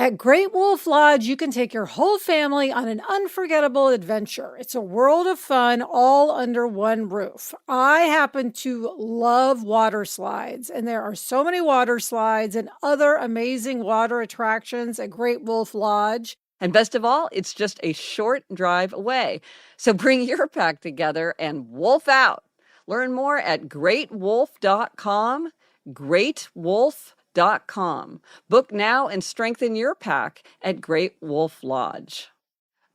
At Great Wolf Lodge, you can take your whole family on an unforgettable adventure. It's a world of fun all under one roof. I happen to love water slides, and there are so many water slides and other amazing water attractions at Great Wolf Lodge. And best of all, it's just a short drive away. So bring your pack together and wolf out. Learn more at greatwolf.com, greatwolf.com. Book now and strengthen your pack at Great Wolf Lodge.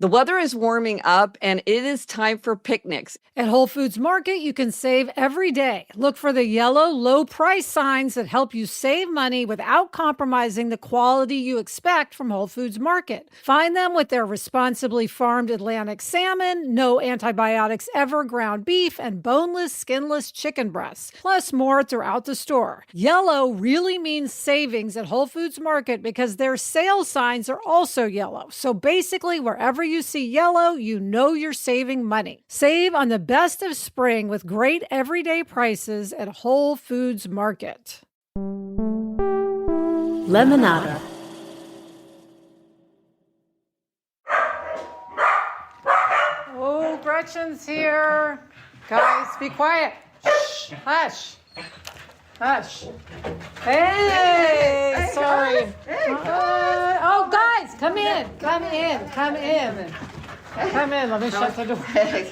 The weather is warming up and it is time for picnics. At Whole Foods Market, you can save every day. Look for the yellow low price signs that help you save money without compromising the quality you expect from Whole Foods Market. Find them with their responsibly farmed Atlantic salmon, no antibiotics ever ground beef, and boneless, skinless chicken breasts, plus more throughout the store. Yellow really means savings at Whole Foods Market because their sale signs are also yellow. So basically, wherever you see yellow, you know you're saving money. Save on the best of spring with great everyday prices at Whole Foods Market. Lemonada. Oh, Gretchen's here. Guys, be quiet. Shh, hush. Hush. Hey, sorry. Oh, guys, come in. Come in. Come in. Come in. Let me shut the door. Hi.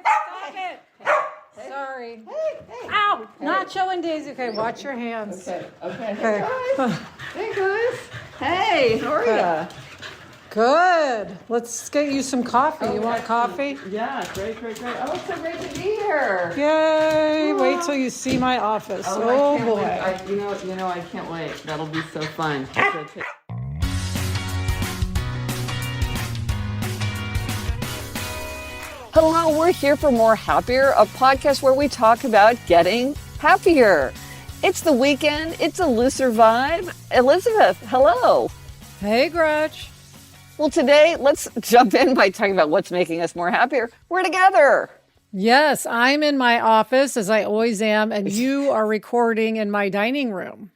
Stop it. Sorry. Ow. Nacho and Daisy. Okay, watch your hands. Okay. Hey, guys. Hey, guys. Hey, how are you? Good. Let's get you some coffee. You want coffee? Yeah, great. Oh, it's so great to be here. Yay. Wait till you see my office. Oh boy. I can't wait. That'll be so fun. Hello, we're here for More Happier, a podcast where we talk about getting happier. It's the weekend. It's a looser vibe. Elizabeth, hello. Hey, Gretch. Well, today, let's jump in by talking about what's making us more happier. We're together. Yes, I'm in my office, as I always am, and you are recording in my dining room.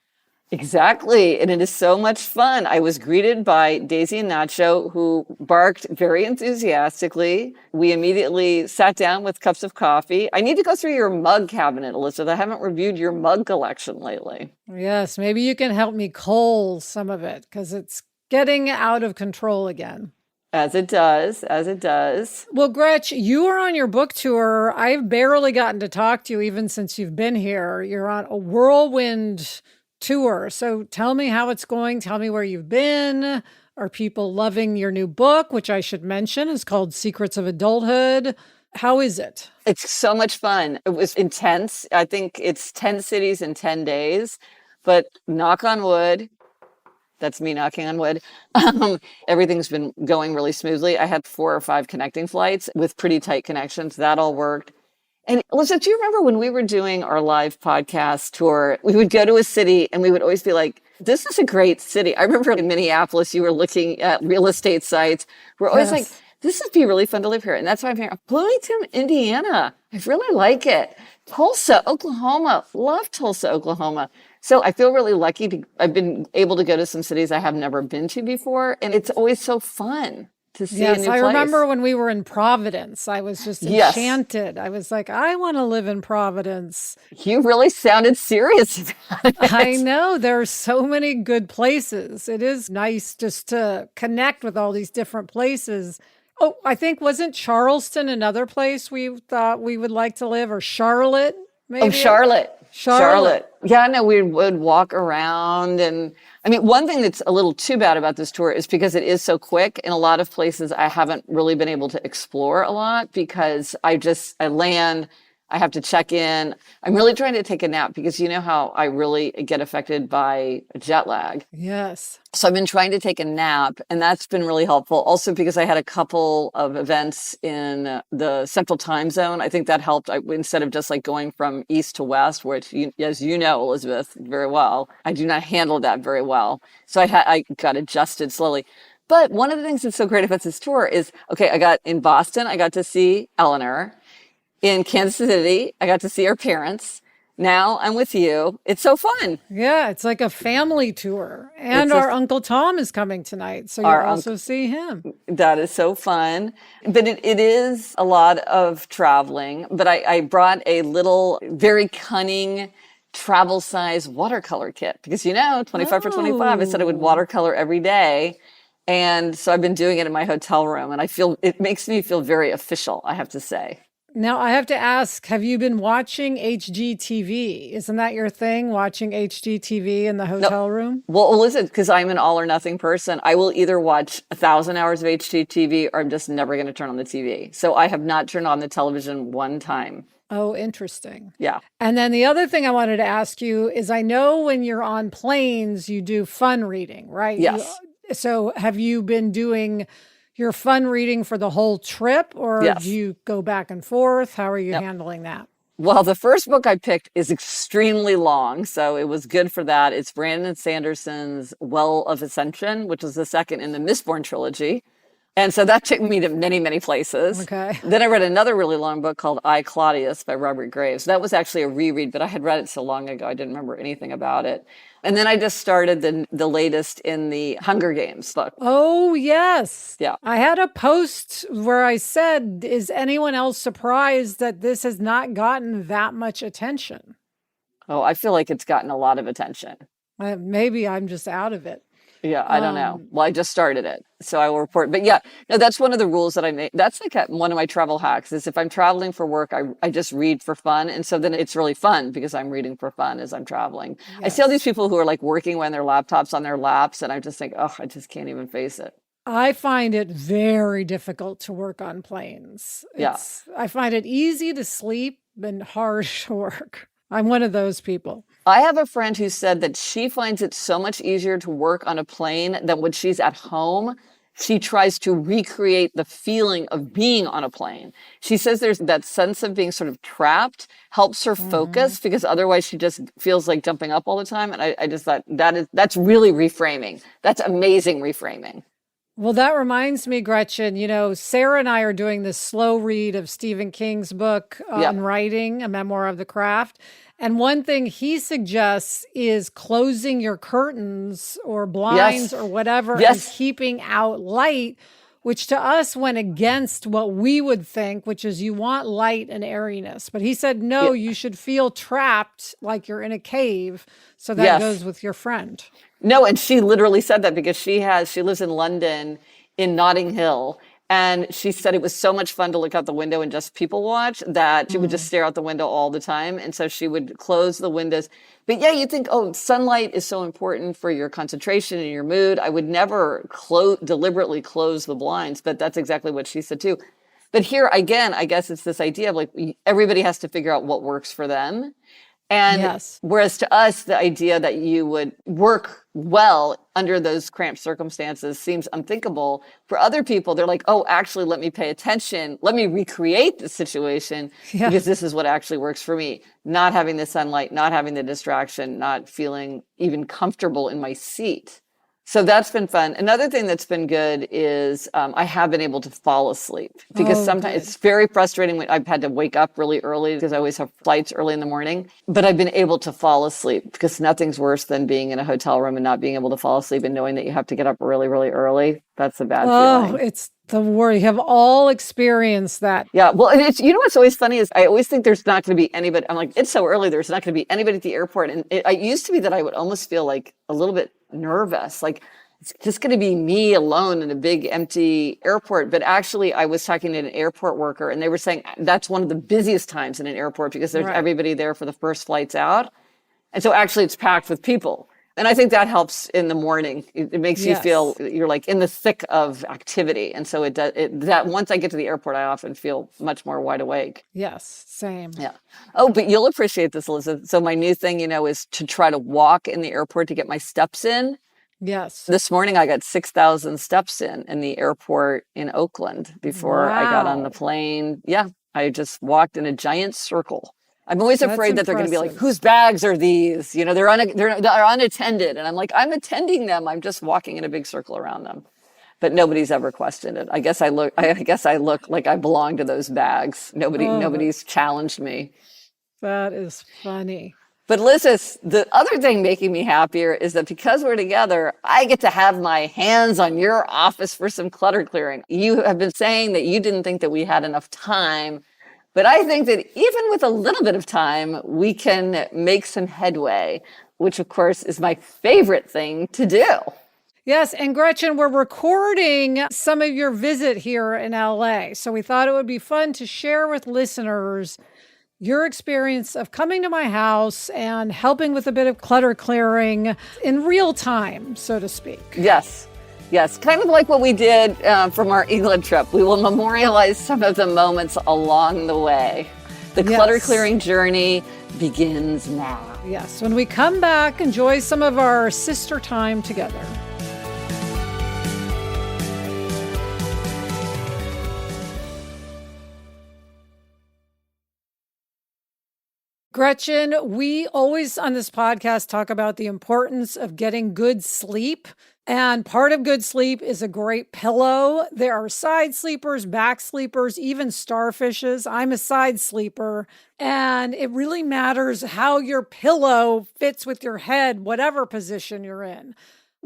Exactly, and it is so much fun. I was greeted by Daisy and Nacho, who barked very enthusiastically. We immediately sat down with cups of coffee. I need to go through your mug cabinet, Elizabeth. I haven't reviewed your mug collection lately. Yes, maybe you can help me cull some of it, because it's getting out of control again. As it does. Well, Gretch, you are on your book tour. I've barely gotten to talk to you even since you've been here. You're on a whirlwind tour. So tell me how it's going. Tell me where you've been. Are people loving your new book, which I should mention is called Secrets of Adulthood? How is it? It's so much fun. It was intense. I think it's 10 cities in 10 days, but knock on wood. That's me knocking on wood. Everything's been going really smoothly. I had 4 or 5 connecting flights with pretty tight connections. That all worked. And Elizabeth, do you remember when we were doing our live podcast tour, we would go to a city and we would always be like, this is a great city. I remember in Minneapolis, you were looking at real estate sites. We're always like, this would be really fun to live here. And that's why I'm here. Bloomington, Indiana. I really like it. Tulsa, Oklahoma. Love Tulsa, Oklahoma. So I feel really lucky I've been able to go to some cities I have never been to before. And it's always so fun to see a new place. I remember when we were in Providence, I was just enchanted. I was like, I want to live in Providence. You really sounded serious about it. I know. There are so many good places. It is nice just to connect with all these different places. Oh, I think, wasn't Charleston another place we thought we would like to live? Or Charlotte, maybe? Oh, Charlotte. Yeah, no, we would walk around. And I mean, one thing that's a little too bad about this tour is because it is so quick. In a lot of places, I haven't really been able to explore a lot because I land, I have to check in. I'm really trying to take a nap because you know how I really get affected by jet lag. Yes. So I've been trying to take a nap, and that's been really helpful. Also because I had a couple of events in the central time zone. I think that helped. Instead of just like going from east to west, which, as you know, Elizabeth, very well, I do not handle that very well. So I got adjusted slowly. But one of the things that's so great about this tour is, in Boston, I got to see Eleanor. In Kansas City, I got to see our parents. Now I'm with you. It's so fun. Yeah, it's like a family tour. And It's a our Uncle Tom is coming tonight, so you'll our uncle. also see him. That is so fun. But it is a lot of traveling. But I brought a little, very cunning travel size watercolor kit because, 25 for 25, I said I would Oh. watercolor every day. And so I've been doing it in my hotel room, and it makes me feel very official, I have to say. Now I have to ask, have you been watching HGTV? Isn't that your thing, watching HGTV in the No, hotel room? well, listen, because I'm an all or nothing person, I will either watch 1,000 hours of HGTV or I'm just never going to turn on the TV. So I have not turned on the television one time. Oh, interesting. Yeah. And then the other thing I wanted to ask you is I know when you're on planes, you do fun reading, right? Yes. So have you been doing your fun reading for the whole trip or do Yes. you go back and forth? How are you Yep. handling that? Well, the first book I picked is extremely long, so it was good for that. It's Brandon Sanderson's Well of Ascension, which is the second in the Mistborn trilogy. And so that took me to many, many places. Okay. Then I read another really long book called I, Claudius by Robert Graves. That was actually a reread, but I had read it so long ago, I didn't remember anything about it. And then I just started the latest in the Hunger Games book. Oh, yes. Yeah. I had a post where I said, is anyone else surprised that this has not gotten that much attention? Oh, I feel like it's gotten a lot of attention. Maybe I'm just out of it. Yeah, I don't know. Well, I just started it, so I will report. But yeah, no, that's one of the rules that I made. That's like one of my travel hacks is if I'm traveling for work, I just read for fun. And so then it's really fun because I'm reading for fun as I'm traveling. I see all these people who are like working when their laptops on their laps, and I just think, oh, I just can't even face it. I find it very difficult to work on planes. Yeah. I find it easy to sleep and hard to work. I'm one of those people. I have a friend who said that she finds it so much easier to work on a plane than when she's at home. She tries to recreate the feeling of being on a plane. She says there's that sense of being sort of trapped helps her focus because otherwise she just feels like jumping up all the time. And I just thought that's really reframing. That's amazing reframing. Well, that reminds me, Gretchen, Sarah and I are doing this slow read of Stephen King's book on writing, A Memoir of the Craft. And one thing he suggests is closing your curtains or blinds or whatever and keeping out light, which to us went against what we would think, which is you want light and airiness. But he said, no, you should feel trapped like you're in a cave. So that goes with your friend. No, and she literally said that because she lives in London in Notting Hill. And she said it was so much fun to look out the window and just people watch that she would just stare out the window all the time. And so she would close the windows. But yeah, you think, oh, sunlight is so important for your concentration and your mood. I would never deliberately close the blinds, but that's exactly what she said too. But here again, I guess it's this idea of like everybody has to figure out what works for them. And whereas to us, the idea that you would work well under those cramped circumstances seems unthinkable. For other people, they're like, oh, actually, let me pay attention. Let me recreate the situation because this is what actually works for me. Not having the sunlight, not having the distraction, not feeling even comfortable in my seat. So that's been fun. Another thing that's been good is I have been able to fall asleep because sometimes it's very frustrating when I've had to wake up really early because I always have flights early in the morning. But I've been able to fall asleep because nothing's worse than being in a hotel room and not being able to fall asleep and knowing that you have to get up really, really early. That's a bad feeling. Oh, it's the worry. You have all experienced that. Yeah. Well, and it's, what's always funny is I always think there's not going to be anybody. I'm like, it's so early. There's not going to be anybody at the airport. And it used to be that I would almost feel like a little bit nervous. Like it's just going to be me alone in a big empty airport. But actually I was talking to an airport worker and they were saying that's one of the busiest times in an airport because there's everybody there for the first flights out. And so actually it's packed with people. And I think that helps in the morning. It makes you feel you're like in the thick of activity. And so that once I get to the airport, I often feel much more wide awake. Yes, same. Yeah. Oh, but you'll appreciate this, Elizabeth. So my new thing, is to try to walk in the airport to get my steps in. Yes. This morning I got 6,000 steps in the airport in Oakland before I got on the plane. Yeah. I just walked in a giant circle. I'm always afraid that they're going to be like, whose bags are these? They're unattended. And I'm like, I'm attending them. I'm just walking in a big circle around them. But nobody's ever questioned it. I guess I look like I belong to those bags. Nobody's challenged me. That is funny. But listen, the other thing making me happier is that because we're together, I get to have my hands on your office for some clutter clearing. You have been saying that you didn't think that we had enough time, but I think that even with a little bit of time, we can make some headway, which of course is my favorite thing to do. Yes, and Gretchen, we're recording some of your visit here in LA. So we thought it would be fun to share with listeners your experience of coming to my house and helping with a bit of clutter clearing in real time, so to speak. Yes, kind of like what we did from our England trip. We will memorialize some of the moments along the way. The clutter clearing journey begins now. Yes, when we come back, enjoy some of our sister time together. Gretchen, we always on this podcast talk about the importance of getting good sleep. And part of good sleep is a great pillow. There are side sleepers, back sleepers, even starfishes. I'm a side sleeper. And it really matters how your pillow fits with your head, whatever position you're in.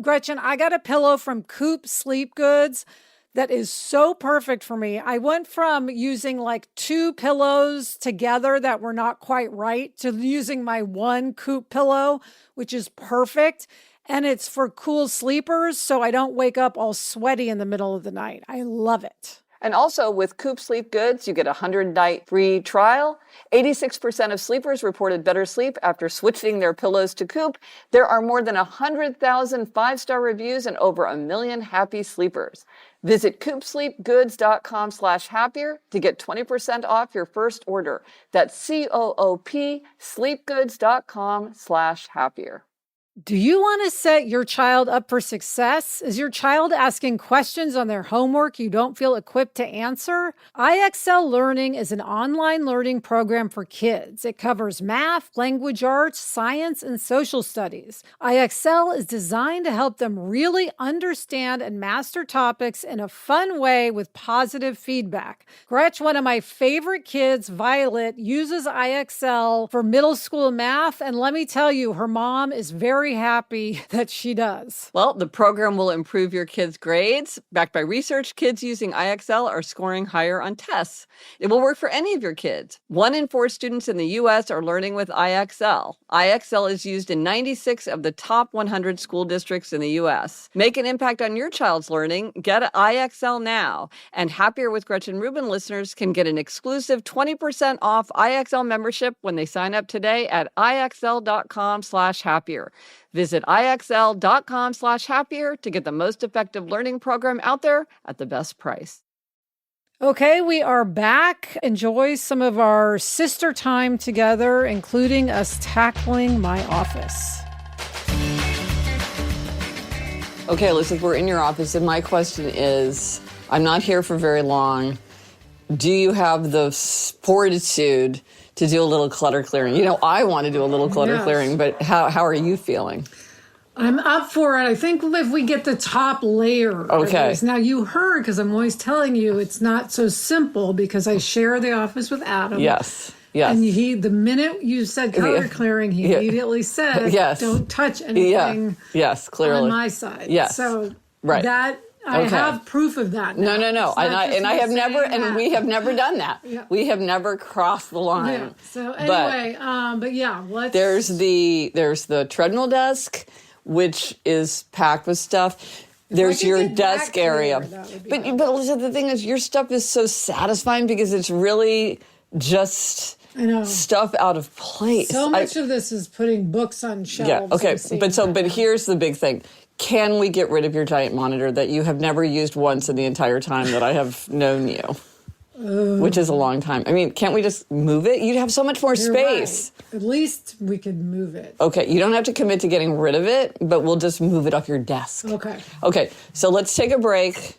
Gretchen, I got a pillow from Coop Sleep Goods that is so perfect for me. I went from using like 2 pillows together that were not quite right to using my one Coop pillow, which is perfect. And it's for cool sleepers, so I don't wake up all sweaty in the middle of the night. I love it. And also with Coop Sleep Goods, you get a 100-night free trial. 86% of sleepers reported better sleep after switching their pillows to Coop. There are more than 100,000 5-star reviews and over 1 million happy sleepers. Visit coopsleepgoods.com /happier to get 20% off your first order. That's COOP sleepgoods.com /happier. Do you want to set your child up for success? Is your child asking questions on their homework you don't feel equipped to answer? IXL Learning is an online learning program for kids. It covers math, language arts, science, and social studies. IXL is designed to help them really understand and master topics in a fun way with positive feedback. Gretch, one of my favorite kids, Violet, uses IXL for middle school math, and let me tell you, her mom is very happy that she does. Well, the program will improve your kids' grades. Backed by research, kids using IXL are scoring higher on tests. It will work for any of your kids. 1 in 4 students in the U.S. are learning with IXL. IXL is used in 96 of the top 100 school districts in the U.S. Make an impact on your child's learning. Get IXL now. And Happier with Gretchen Rubin listeners can get an exclusive 20% off IXL membership when they sign up today at IXL.com /happier. Visit IXL.com /happier to get the most effective learning program out there at the best price. Okay, we are back. Enjoy some of our sister time together, including us tackling my office. Okay, Elizabeth, we're in your office, and my question is, I'm not here for very long. Do you have the fortitude to do a little clutter clearing? You know, I want to do a little clutter clearing, but how are you feeling? I'm up for it. I think if we get the top layer. Okay. Now, you heard, because I'm always telling you, it's not so simple because I share the office with Adam. Yes. And the minute you said color clearing, he immediately said, don't touch anything clearly. on my side. Yes. So right. that, I have proof of that now. No. We have never done that. Yeah. We have never crossed the line. Yeah. So anyway, let's... There's the treadmill desk, which is packed with stuff. There's your desk area. But Elizabeth, the thing is, your stuff is so satisfying because it's really just stuff out of place. So much of this is putting books on shelves. Yeah, okay. But here's the big thing. Can we get rid of your giant monitor that you have never used once in the entire time that I have known you? Which is a long time. I mean, can't we just move it? You'd have so much more space. Right. At least we could move it. Okay, you don't have to commit to getting rid of it, but we'll just move it off your desk. Okay, so let's take a break.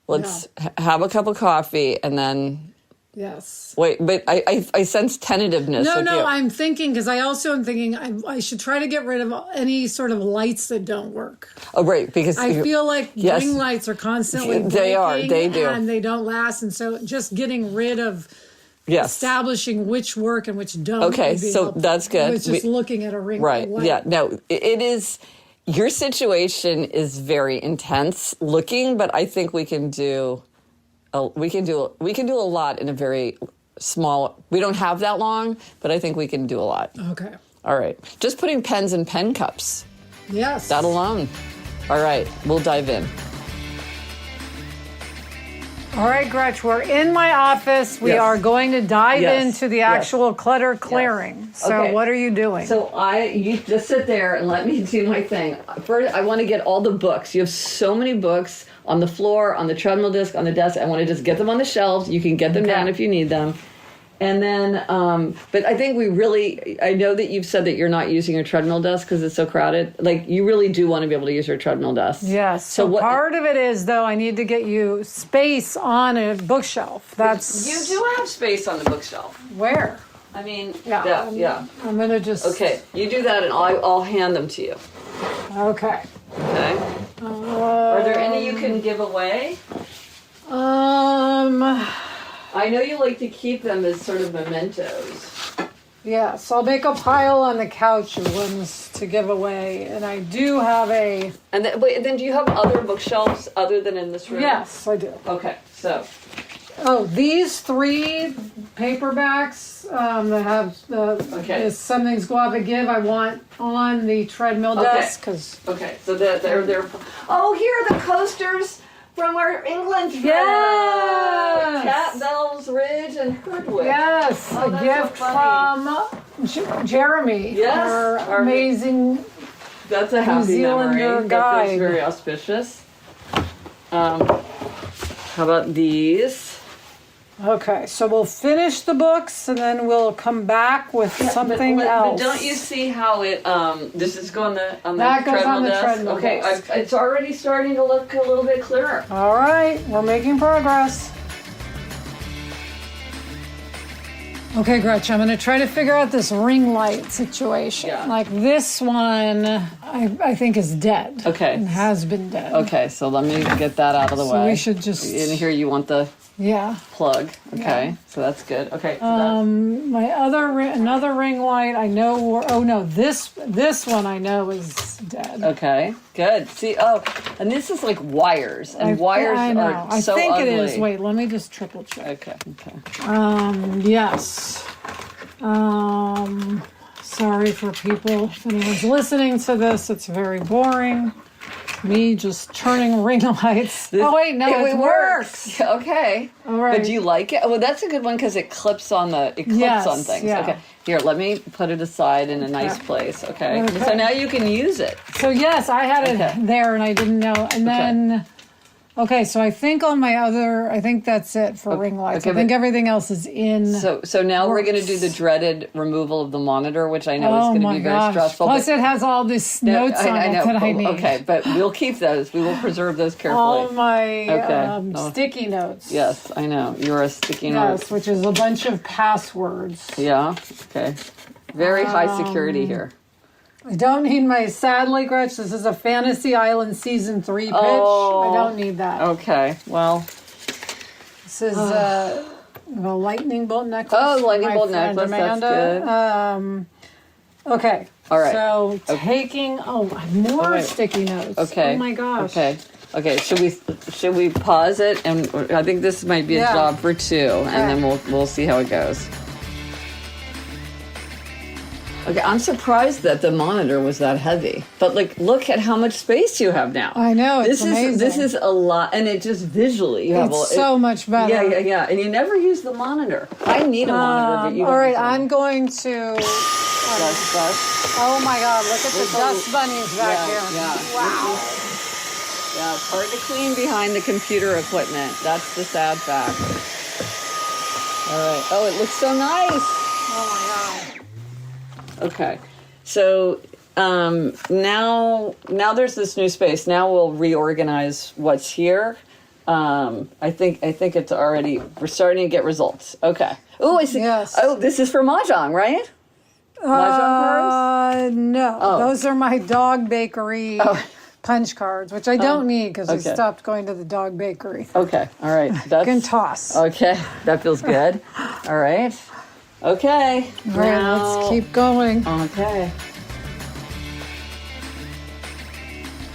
Let's have a cup of coffee and then... Yes. Wait, but I sense tentativeness. No, I'm thinking, because I also am thinking I should try to get rid of any sort of lights that don't work. Oh, right, because... I feel like ring lights are constantly breaking. They do. And they don't last, and so just getting rid of Yes. establishing which work and which don't. Okay, would be so helpful. that's good. It's just looking at a ring. Right. light. Yeah. No, it is. Your situation is very intense looking, but I think we can do. We can do a lot in a very small. We don't have that long, but I think we can do a lot. Okay. All right. Just putting pens in pen cups. Yes. That alone. All right. We'll dive in. All right, Gretch, we're in my office. We Yes. are going to dive Yes. into the Yes. actual clutter clearing. So Okay. what are you doing? So you just sit there and let me do my thing. First, I want to get all the books. You have so many books on the floor, on the treadmill disc, on the desk. I want to just get them on the shelves. You can get them down if you need them. And then, but I think I know that you've said that you're not using your treadmill desk because it's so crowded. Like, you really do want to be able to use your treadmill desk. Yes. So part of it is, though, I need to get you space on a bookshelf. You do have space on the bookshelf. Where? I mean, Yeah. I'm going to just... Okay, you do that and I'll hand them to you. Okay. Okay. Are there any you can give away? I know you like to keep them as sort of mementos. Yeah, so I'll make a pile on the couch of ones to give away, and I do have a... And then do you have other bookshelves other than in this room? Yes, I do. Okay, so. Oh, these 3 paperbacks that have is Something's Go Up and Give, I want on the treadmill desk. Okay, so they're... Oh, here are the coasters from our England trip. Yes! Cat Bells Ridge and Herdwick. Yes, a gift from Jeremy. Yes, our amazing That's a happy New Zealander memory. guide. That's very auspicious. How about these? Okay, so we'll finish the books and then we'll come back with something else. But don't you see how it? This is going on the That goes treadmill on the desk? treadmill Okay, desk. it's already starting to look a little bit clearer. All right, we're making progress. Okay, Gretch, I'm going to try to figure out this ring light situation. Yeah. Like this one, I think is dead. Okay. And has been dead. Okay, so let me get that out of the way. So we should just... In here you want the plug. Okay, Yeah. so that's good. Okay. So my another ring light, I know, this one I know is dead. okay, good. See, and this is like wires, and wires I know. are so ugly. I think it is. Wait, let me just triple check. Okay. Yes. Sorry for people. If anyone's listening to this, it's very boring. Me just turning ring lights. Wait, no, it works. Okay. All right. But do you like it? Well, that's a good one because it clips on on things. Yeah. Okay. Here, let me put it aside in a nice place. Okay. So now you can use it. So yes, I had it there and I didn't know. And then, so I think on my I think that's it for ring lights. I think everything else is in. So now we're going to do the dreaded removal of the monitor, which I know is going to be very stressful. Plus it has all these notes on it that I need. Okay, but we'll keep those. We will preserve those carefully. All my sticky notes. Yes, I know. You're a sticky note. Yes, which is a bunch of passwords. Yeah, okay. Very high security here. I don't need sadly, Gretch, this is a Fantasy Island Season 3 pitch. I don't need that. Okay, well. This is a lightning bolt necklace. Oh, lightning bolt friend necklace, Amanda. that's good. Okay. All right. So taking, more sticky notes. Okay. Oh my gosh. Okay, should we pause it? And I think this might be a job for 2, and then we'll see how it goes. Okay, I'm surprised that the monitor was that heavy. But look at how much space you have now. I know, it's amazing. This is a lot, and it just visually you have so much better. Yeah. And you never use the monitor. I need a monitor, but you don't. All right, use I'm going to. Oh my God! Look at the dust bunnies back here. Yeah. Wow. Yeah, it's hard to clean behind the computer equipment. That's the sad fact. All right. Oh, it looks so nice. Oh my God. Okay, so now there's this new space. Now we'll reorganize what's here. I think it's already, we're starting to get results. Okay. Oh, I see. Yes. Oh, this is for Mahjong, right? Mahjong cards? No. Those are my dog bakery punch cards, which I don't need because I okay. stopped going to the dog bakery. Okay, all right. You can toss. Okay, that feels good. All right. Okay. All right, let's keep going. Okay.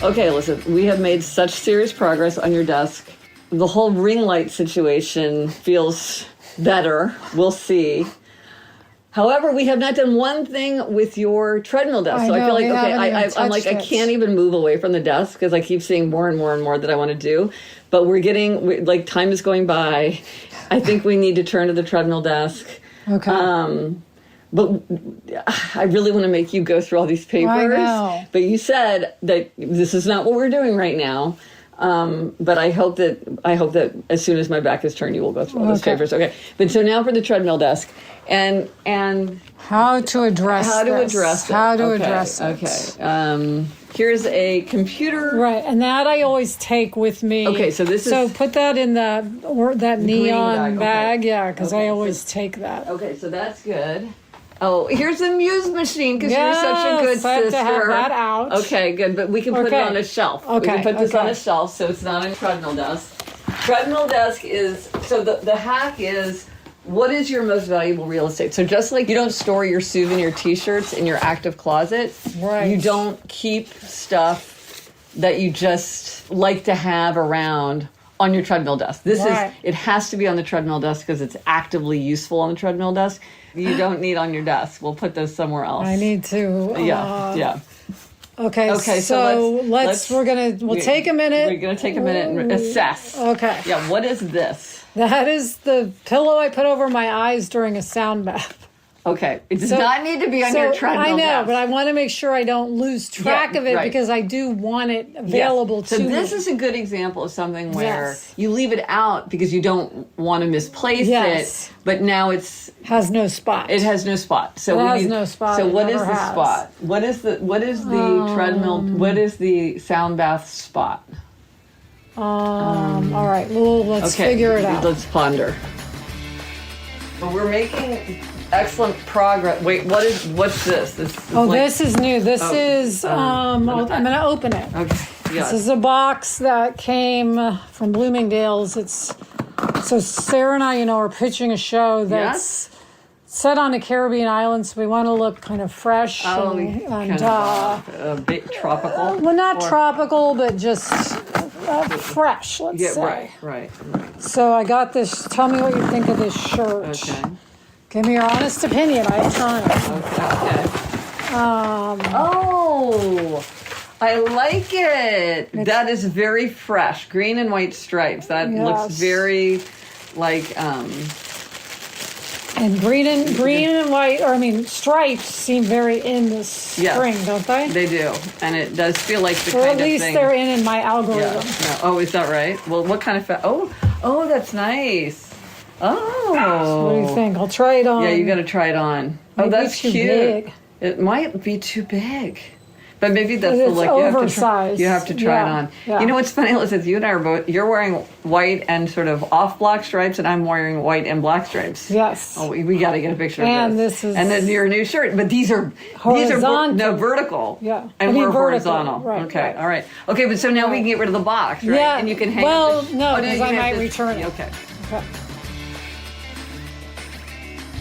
Okay, listen, we have made such serious progress on your desk. The whole ring light situation feels better. We'll see. However, we have not done one thing with your treadmill desk. So I feel like, I'm like, I can't even move away from the desk because I keep seeing more and more and more that I want to do. But time is going by. I think we need to turn to the treadmill desk. Okay. But I really want to make you go through all these papers. I know. But you said that this is not what we're doing right now. But I hope that as soon as my back is turned, you will go through all those papers. Okay. But so now for the treadmill desk and how to address it. Okay. Here's a computer. Right, and that I always take with me. Okay, so So put that in that neon bag, okay. yeah, because I always take that. Okay, so that's good. Oh, here's the Muse machine because you're such a good sister. I have to have that out. Okay, good, but we can put it on a shelf. Okay, we can put this on a shelf so it's not a treadmill desk. Treadmill desk is, so the hack is, what is your most valuable real estate? So just like you don't store your souvenir t-shirts in your active closet, right. You don't keep stuff that you just like to have around on your treadmill desk. It has to be on the treadmill desk because it's actively useful on the treadmill desk. You don't need on your desk. We'll put those somewhere else. I need to. Yeah. Okay, so we'll take a minute. We're going to take a minute and assess. Okay. Yeah, what is this? That is the pillow I put over my eyes during a sound bath. Okay. It does not need to be on your treadmill I know, desk. but I want to make sure I don't lose track of it because I do want it available to me. So this is a good example of something where you leave it out because you don't want to misplace it, but now it has no spot. It has no spot. So it has no spot. So what is the spot? What is the treadmill? What is the sound bath spot? All right. Well, let's figure it out. Let's ponder. Well, we're making excellent progress. Wait, what's this? This is new. This is, I'm going to open it. Okay. This is a box that came from Bloomingdale's. So Sarah and I, are pitching a show that's set on a Caribbean island, so we want to look kind of fresh and a bit tropical. Well, not tropical, but just fresh, let's say. Right. So I got this. Tell me what you think of this shirt. Okay. Give me your honest opinion. I have time. Okay. I like it. That is very fresh. Green and white stripes. That looks very like. And green and white, stripes seem very in this spring, don't they? They do, and it does feel like the kind of thing. Or at least they're in my algorithm. Yeah. Oh, is that right? Well, what kind of Oh, that's nice. Oh. What do you think? I'll try it on. Yeah, you got to try it on. Maybe that's too cute. Big. It might be too big. But maybe that's oversized. You have to try it on. Yeah. You know what's funny, Elizabeth? You and I are both. You're wearing white and sort of off black stripes, and I'm wearing white and black stripes. Yes. Oh, we got to get a picture of this. And then your new shirt. But these are vertical. Yeah. And we're vertical. horizontal. Right. Okay. Right. All right. Okay. But so now we can get rid of the box, right? Yeah. And you can hang. Well, no, because I might return it. Okay.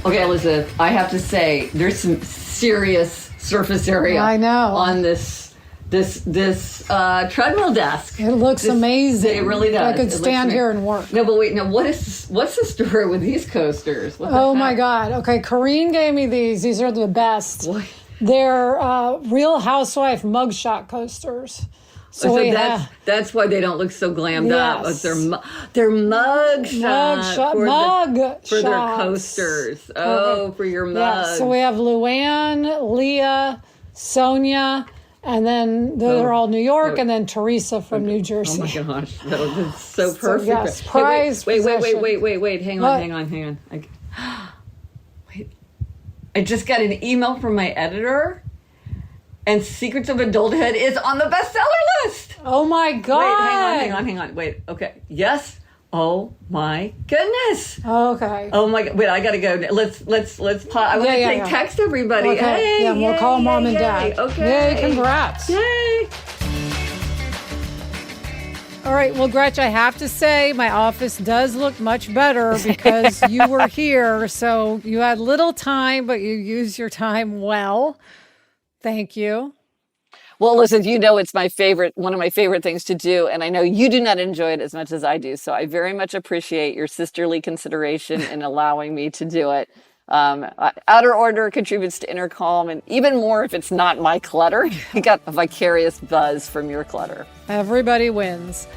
Okay, Elizabeth. I have to say, there's some serious surface area. I know. On this treadmill desk. It looks amazing. It really does. I could stand here and work. No, but wait. Now, what's the story with these coasters? My God. Okay, Corrine gave me these. These are the best. What? They're Real Housewife mugshot coasters. So that's why they don't look so glammed up. They're mugshot for their coasters. Oh, for your mugs. Yeah, so we have Luann, Leah, Sonia, and then they're all New York, and then Teresa from New Jersey. Oh my gosh, that was so perfect. Yes, prize possession. Wait. Hang on. Wait. I just got an email from my editor. And Secrets of Adulthood is on the bestseller list. Oh my God. Wait, hang on. Wait, okay. Yes. Oh my goodness. Okay. Oh my God. Wait, I gotta go. Let's pause. I want to text everybody. Okay. Hey, we'll call mom and dad. Okay. Yay, congrats. Yay. right. Well, Gretch, I have to say my office does look much better because you were here. So you had little time, but you used your time well. Thank you. Well, listen, it's one of my favorite things to do, and I know you do not enjoy it as much as I do. So I very much appreciate your sisterly consideration in allowing me to do it. Outer order contributes to inner calm, and even more if it's not my clutter. You got a vicarious buzz from your clutter. Everybody wins.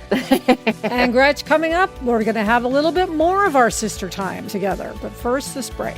And Gretch, coming up, we're going to have a little bit more of our sister time together. But first, this break.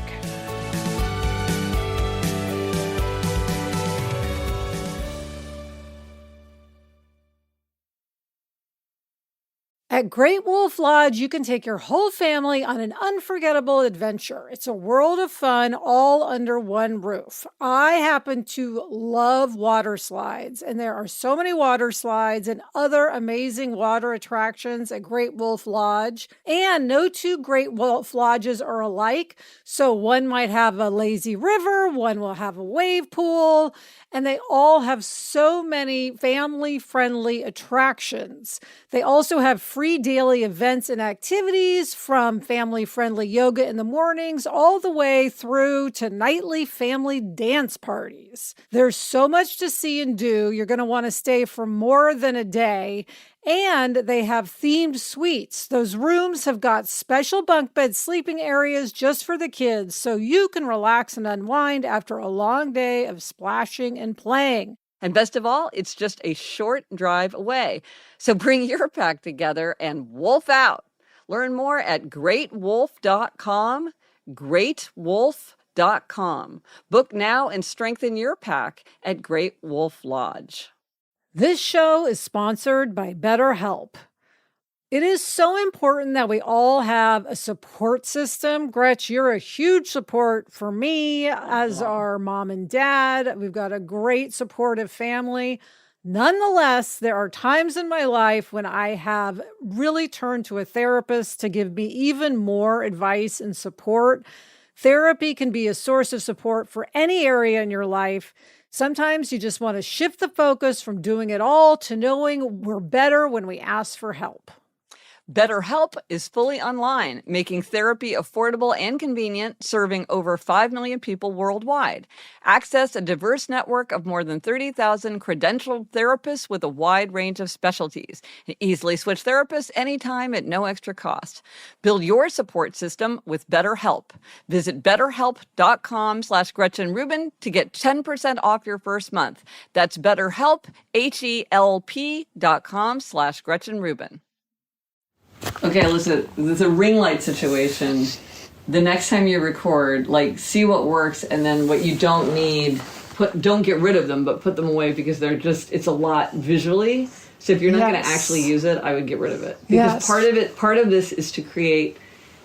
At Great Wolf Lodge, you can take your whole family on an unforgettable adventure. It's a world of fun all under one roof. I happen to love water slides, and there are so many water slides and other amazing water attractions at Great Wolf Lodge. And no two Great Wolf Lodges are alike, so one might have a lazy river, one will have a wave pool, and they all have so many family-friendly attractions. They also have free daily events and activities, from family-friendly yoga in the mornings all the way through to nightly family dance parties. There's so much to see and do. You're going to want to stay for more than a day. And they have themed suites. Those rooms have got special bunk bed sleeping areas just for the kids, so you can relax and unwind after a long day of splashing and playing. And best of all, it's just a short drive away. So bring your pack together and wolf out. Learn more at greatwolf.com, greatwolf.com. Book now and strengthen your pack at Great Wolf Lodge. This show is sponsored by BetterHelp. It is so important that we all have a support system. Gretch, you're a huge support for me, as are mom and dad. We've got a great supportive family. Nonetheless, there are times in my life when I have really turned to a therapist to give me even more advice and support. Therapy can be a source of support for any area in your life. Sometimes you just want to shift the focus from doing it all to knowing we're better when we ask for help. BetterHelp is fully online, making therapy affordable and convenient, serving over 5 million people worldwide. Access a diverse network of more than 30,000 credentialed therapists with a wide range of specialties. Easily switch therapists anytime at no extra cost. Build your support system with BetterHelp. Visit betterhelp.com/Gretchen Rubin to get 10% off your first month. That's BetterHelp, HELP.com/Gretchen Rubin. Okay, listen, there's a ring light situation. The next time you record, see what works, and then what you don't need, don't get rid of them, but put them away, because it's a lot visually. So if you're not going to actually use it, I would get rid of it. Because part of this is to create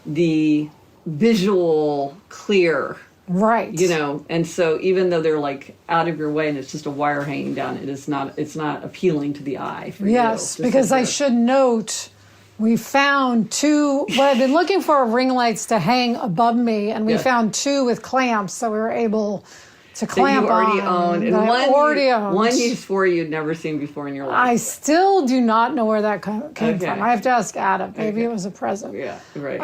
the visual clear. Right. And so even though they're out of your way and it's just a wire hanging down, it's not appealing to the eye for you. Yes, because I should note, we found two. Well, I've been looking for ring lights to hang above me, and we found two with clamps that we were able to clamp that you already on. owned. And one you swore you'd never seen before in your life. I still do not know where that came from. I have to ask Adam. Maybe it was a present. Yeah, right.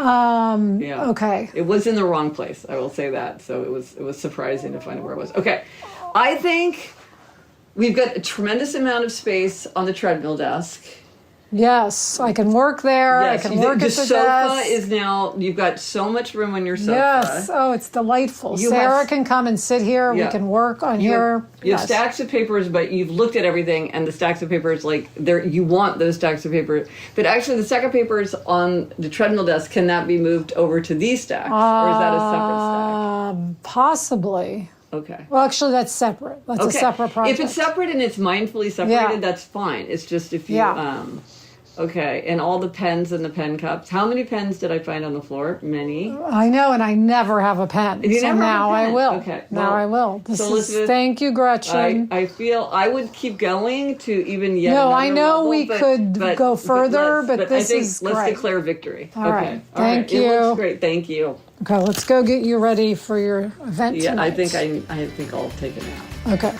Okay. It was in the wrong place, I will say that. So it was surprising to find where it was. Okay. I think we've got a tremendous amount of space on the treadmill desk. Yes, I can work there. Yes, I can work at the sofa desk. is now, you've got so much room on your sofa. Yes. Oh, it's delightful. Sarah can come and sit here. Yeah. We can work on here. You have stacks of papers, but you've looked at everything, and the stacks of papers, you want those stacks of paper. But actually, the stack of papers on the treadmill desk, can that be moved over to these stacks? Or is that a separate stack? Possibly. Okay. Well, actually, that's separate. That's a separate project. If it's separate and it's mindfully separated, that's fine. It's just if you... Okay, and all the pens and the pen cups. How many pens did I find on the floor? Many. I know, and I never have a pen. You never have a pen? I will. Okay. Now I will. Thank you, Gretchen. I feel I would keep going to even yet another I know level, we could go further, but this is great. Let's declare victory. All right. Thank you. It looks great. Thank you. Okay, let's go get you ready for your event tonight. I think I'll take a nap. Okay.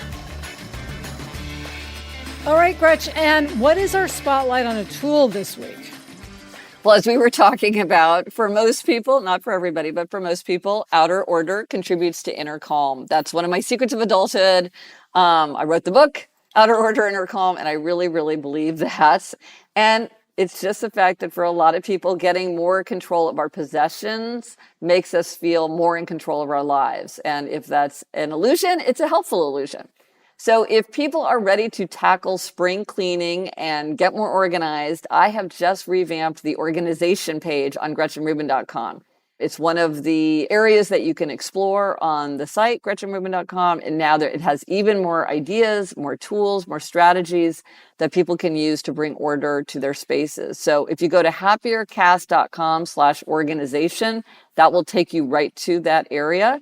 All right, Gretch, and what is our spotlight on a tool this week? Well, as we were talking about, for most people, not for everybody, but for most people, outer order contributes to inner calm. That's one of my secrets of adulthood. I wrote the book, Outer Order, Inner Calm, and I really, really believe that. And it's just the fact that for a lot of people, getting more control of our possessions makes us feel more in control of our lives. And if that's an illusion, it's a helpful illusion. So if people are ready to tackle spring cleaning and get more organized, I have just revamped the organization page on GretchenRubin.com. It's one of the areas that you can explore on the site, GretchenRubin.com. And now it has even more ideas, more tools, more strategies that people can use to bring order to their spaces. So if you go to happiercast.com/organization, that will take you right to that area.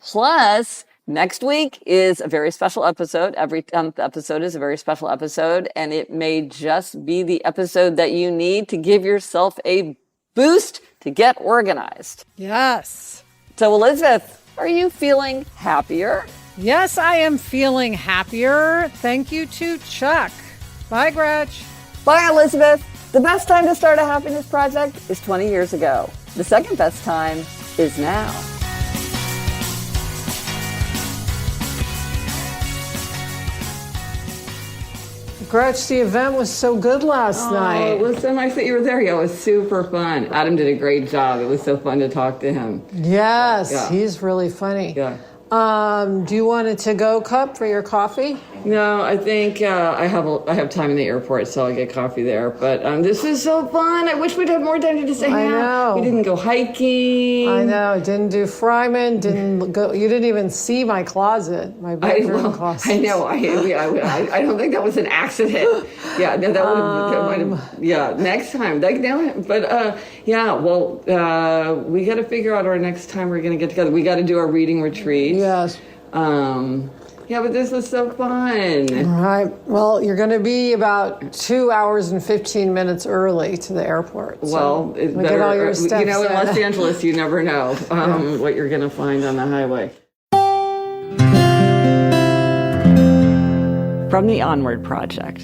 Plus, next week is a very special episode. Every 10th episode is a very special episode, and it may just be the episode that you need to give yourself a boost to get organized. Yes. So, Elizabeth, are you feeling happier? Yes, I am feeling happier. Thank you to Chuck. Bye, Gretch. Bye, Elizabeth. The best time to start a happiness project is 20 years ago. The second best time is now. Gretch, the event was so good last night. It was so nice that you were there. Yeah, it was super fun. Adam did a great job. It was so fun to talk to him. Yes, Yeah. He's really funny. Yeah. Do you want a to-go cup for your coffee? No, I think I have time in the airport, so I'll get coffee there. But this is so fun. I wish we'd have more time to just hang out. I know. We didn't go hiking. I know. Didn't do Fryman. Didn't go. You didn't even see my closet, my bedroom closet. I know. I don't think that was an accident. Yeah, no, that might have. Yeah, next time. We got to figure out our next time we're going to get together. We got to do our reading retreat. Yes. Yeah, but this was so fun. All right. Well, you're going to be about 2 hours and 15 minutes early to the airport. Well, it's better. Get all your steps in Los Angeles, you never know what you're going to find on the highway. From the Onward Project.